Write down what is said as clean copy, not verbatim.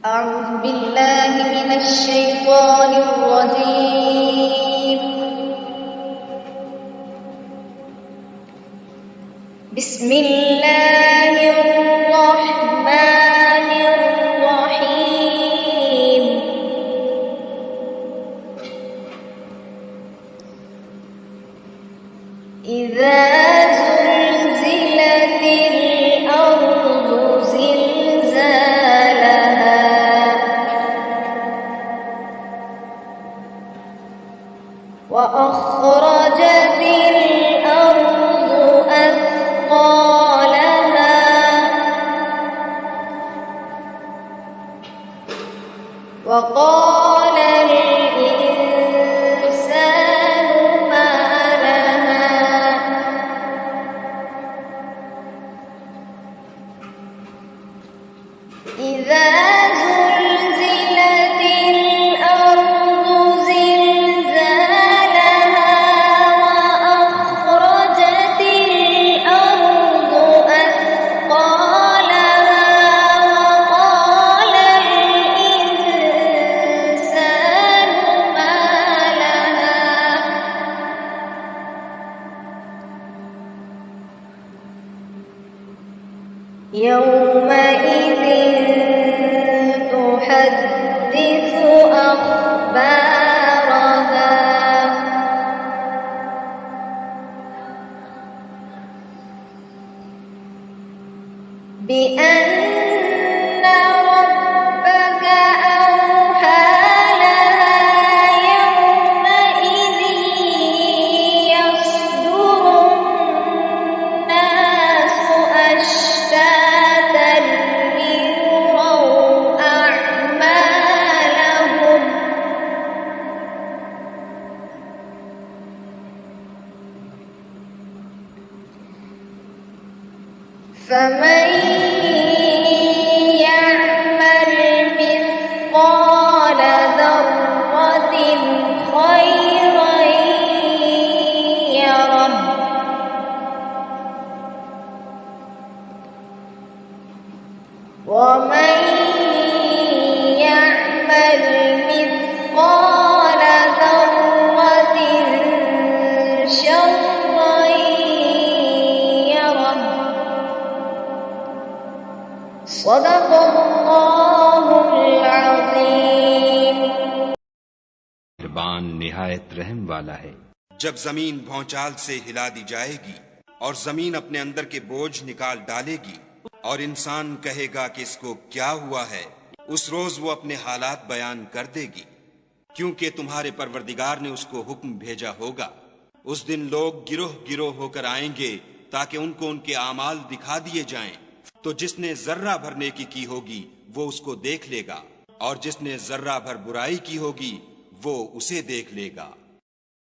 أعوذ بالله من الشيطان الرجيم. بسم الله الرحمن الرحيم. إذا زلزلت الأرض زلزالها وأخرجت الأرض أثقالها وقال الإنسان ما لها إذا زلزلت الأرض زلزالها وأخرجت الأرض أثقالها وقال الإنسان ما لها يومئذ تحدث أخبارها بأن ربك أوحى لها يومئذ يصدر الناس أشتاتا ليروا أعمالهم فمن يعمل مثقال ذرة خيرا يره ومن يعمل مثقال ذرة شرا يره صدق الله العظيم. मेहरबान निहायत रहम वाला है। जब जमीन भौचाल से हिला दी जाएगी और जमीन अपने अंदर के बोझ निकाल डालेगी और इंसान कहेगा कि इसको क्या हुआ है, उस रोज वो अपने हालात बयान कर देगी, क्योंकि तुम्हारे परवरदिगार ने उसको हुक्म भेजा होगा। उस दिन लोग गिरोह गिरोह होकर आएंगे ताकि उनको उनके आमाल दिखा दिए जाएं। तो जिसने जर्रा भर नेकी की होगी वो उसको देख लेगा और जिसने जर्रा भर बुराई की होगी वो उसे देख लेगा।